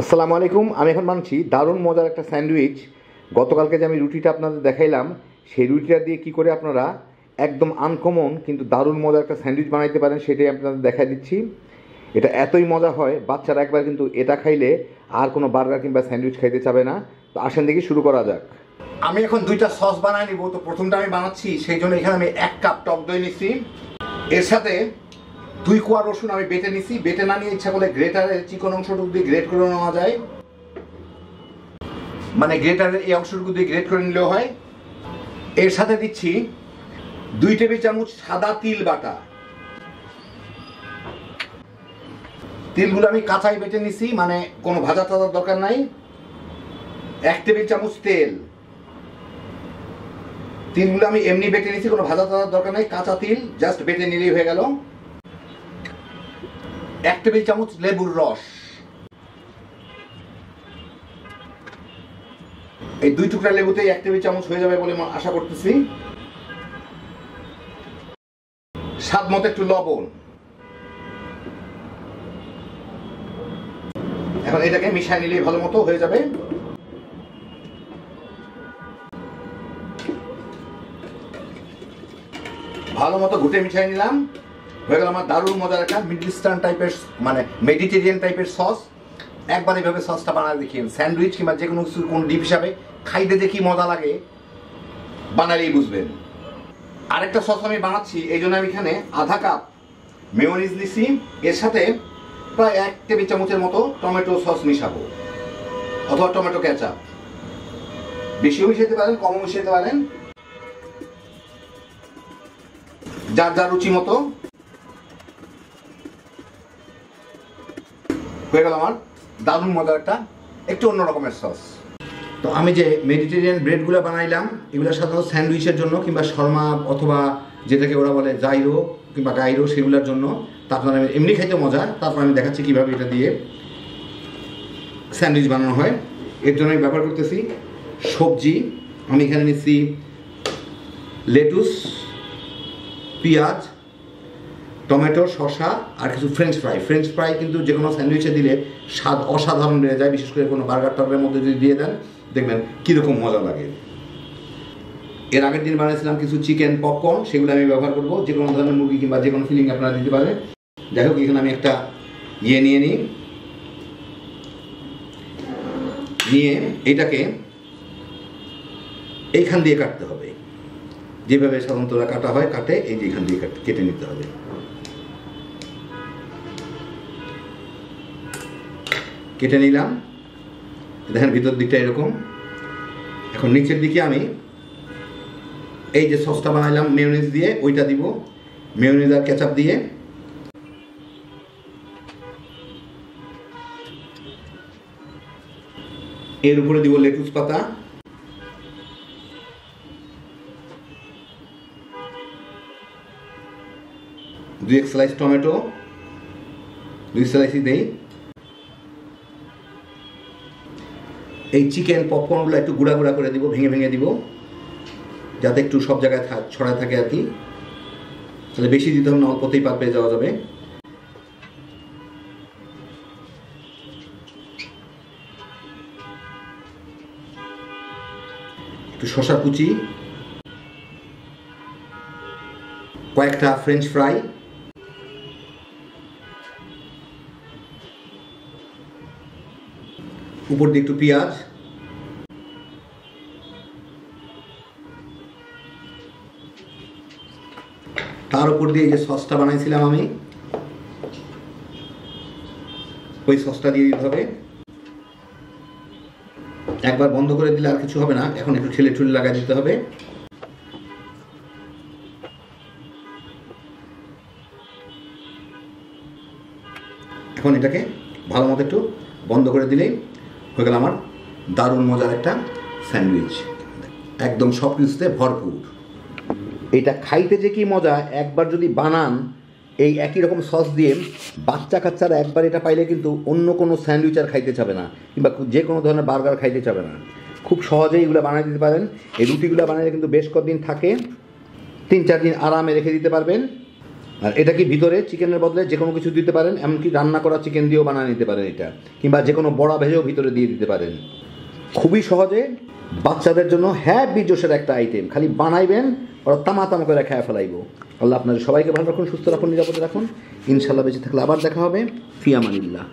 আসসালামু আলাইকুম। আমি এখন বানাচ্ছি দারুণ মজার একটা স্যান্ডউইচ। গতকালকে যে আমি রুটিটা আপনাদের দেখাইলাম, সেই রুটিটা দিয়ে কি করে আপনারা একদম আনকমন কিন্তু দারুণ মজার একটা স্যান্ডউইচ বানাইতে পারেন সেটাই আপনাদের দেখাই দিচ্ছি। এটা এতই মজা হয়, বাচ্চারা একবার কিন্তু এটা খাইলে আর কোনো বার্গার কিংবা স্যান্ডউইচ খাইতে চাবে না। তো আসেন দেখি শুরু করা যাক। আমি এখন দুইটা সস বানাই নিব। তো প্রথমটা আমি বানাচ্ছি, সেই জন্য এখানে আমি 1 কাপ টক দই নিচ্ছি। এর সাথে 2 কোয়া রসুন আমি বেটে নিছি। বেটে না নিয়ে ইচ্ছা করলে গ্রেটারের চিকন অংশটুকু দিয়ে গ্রেট করে নেওয়া যায়, মানে গ্রেটারের এই অংশটুকু দিয়ে গ্রেট করে নিলেও হয়। এর সাথে দিচ্ছি 2 টেবিল চামচ সাদা তিল বাটা। তিলগুলো আমি কাঁচাই বেটে নিছি, মানে কোনো ভাজা টাজার দরকার নাই। 1 টেবিল চামচ তেল। তিলগুলো আমি এমনি বেটে নিছি, কোনো ভাজা টাজার দরকার নাই, কাঁচা তিল জাস্ট বেটে নিলেই হয়ে গেল। 1 টেবিল চামচ লেবুর রস। এই 2 টুকরা লেবুতেই 1 টেবিল চামচ হয়ে যাবে বলে আশা করতেছি। স্বাদ মতো একটু লবণ। এখন এটাকে মিশিয়ে নিলেই ভালো মতো হয়ে যাবে। ভালো মতো ঘুটে মিশিয়ে নিলাম, হয়ে গেল আমার দারুণ মজার একটা মিডল ইস্টার্ন টাইপের, মানে মেডিটেরিয়ান টাইপের সস। একবার এইভাবে সসটা বানায় দেখিয়ে স্যান্ডউইচ কিংবা যে কোনো কিছু কোন ডিপ হিসাবে খাইতে দেখি মজা লাগে, বানালেই বুঝবেন। আরেকটা সস আমি বানাচ্ছি, এই জন্য আমি এখানে আধা কাপ মেয়োনিজ নিছি। এর সাথে প্রায় 1 টেবিল চামচের মতো টমেটো সস মিশাবো, অথবা টমেটো কেচাপ। বেশিও মিশাতে পারেন, কমও মিশাতে পারেন, যার যার রুচি মতো। হয়ে গেল আমার দারুণ মজার একটা একটু অন্য রকমের সস। তো আমি যে মেডিটেরিয়ান ব্রেডগুলো বানাইলাম, এগুলো সাধারণত স্যান্ডউইচের জন্য কিংবা শর্মা অথবা যেটাকে ওরা বলে জাইরো কিংবা গাইরো সেগুলোর জন্য। তারপর আমি এমনি খাইতে মজা, তারপর আমি দেখাচ্ছি কীভাবে এটা দিয়ে স্যান্ডউইচ বানানো হয়। এর জন্য আমি ব্যবহার করতেছি সবজি। আমি এখানে নিচ্ছি লেটুস, পেঁয়াজ, টমেটো, শসা আর কিছু ফ্রেঞ্চ ফ্রাই। ফ্রেঞ্চ ফ্রাই কিন্তু যে কোনো স্যান্ডউইচে দিলে স্বাদ অসাধারণ বেড়ে যায়, বিশেষ করে কোনো বার্গার টার্গারের মধ্যে যদি দিয়ে দেন দেখবেন কীরকম মজা লাগে। এর আগের দিন বানিয়েছিলাম কিছু চিকেন পপকর্ন, সেগুলো আমি ব্যবহার করবো। যে কোনো ধরনের মুরগি কিংবা যে কোনো ফিলিং আপনারা দিতে পারেন। যাই হোক, এখানে আমি একটা নিয়ে নিই। নিয়ে এটাকে এইখান দিয়ে কাটতে হবে, যেভাবে সাধারণত কাটা হয় কাটে, এই যে এখান দিয়ে কেটে নিতে হবে। কেটে নিলাম, দেখেন ভিতর দিকটা এরকম। এখন নিচের দিকে আমি এই যে সসটা বানাইলাম মেয়োনিজ দিয়ে, ওইটা দিব। মেয়োনিজ আর কেচাপ দিয়ে এর উপরে দিব লেটুস পাতা, 2 স্লাইস টমেটো, 2 স্লাইসই দেই। এই চিকেন পপকর্নগুলো একটু গুঁড়া গুঁড়া করে দিব, ভেঙে ভেঙে দিব, যাতে একটু সব জায়গায় ছড়ায় থাকে আর কি। তাহলে বেশি দিতে হবে না, অল্পতেই পাক পেয়ে যাওয়া যাবে। একটু শসা কুচি, কয়েকটা ফ্রেঞ্চ ফ্রাই, উপর দিয়ে একটু পেঁয়াজ, তার উপর দিয়ে যে সসটা বানাইছিলাম আমি, ওই সসটা দিয়ে দিতে হবে। একবার বন্ধ করে দিলে আর কিছু হবে না, এখন একটু ঠেলে ঠুলে লাগাই দিতে হবে। এখন এটাকে ভালো মতো একটু বন্ধ করে দিলেই হয়ে গেল আমার দারুণ মজার একটা স্যান্ডউইচ, একদম সব কিছুতে ভরপুর। এটা খাইতে যে কি মজা, একবার যদি বানান এই একই রকম সস দিয়ে, বাচ্চা কাচ্চারা একবার এটা পাইলে কিন্তু অন্য কোনো স্যান্ডউইচ আর খাইতে চাবে না, কিংবা যে কোনো ধরনের বার্গার খাইতে চাবে না। খুব সহজেই এগুলো বানিয়ে দিতে পারেন। এই রুটিগুলো বানালে কিন্তু বেশ কদিন থাকে, 3-4 দিন আরামে রেখে দিতে পারবেন। আর এটা কি ভিতরে চিকেনের বদলে যে কোনো কিছু দিতে পারেন, এমনকি রান্না করা চিকেন দিয়েও বানিয়ে নিতে পারেন এটা, কিংবা যে কোনো বড়া ভেজেও ভিতরে দিয়ে দিতে পারেন। খুবই সহজে বাচ্চাদের জন্য হ্যাপি জোশের একটা আইটেম, খালি বানাইবেন ওরা তামা করে খেয়ে ফেলাইব। আল্লাহ আপনাদের সবাইকে ভালো রাখুন, সুস্থ রাখুন, নিরাপদে রাখুন। ইনশাল্লাহ বেঁচে থাকলে আবার দেখা হবে। ফি আমানিল্লাহ।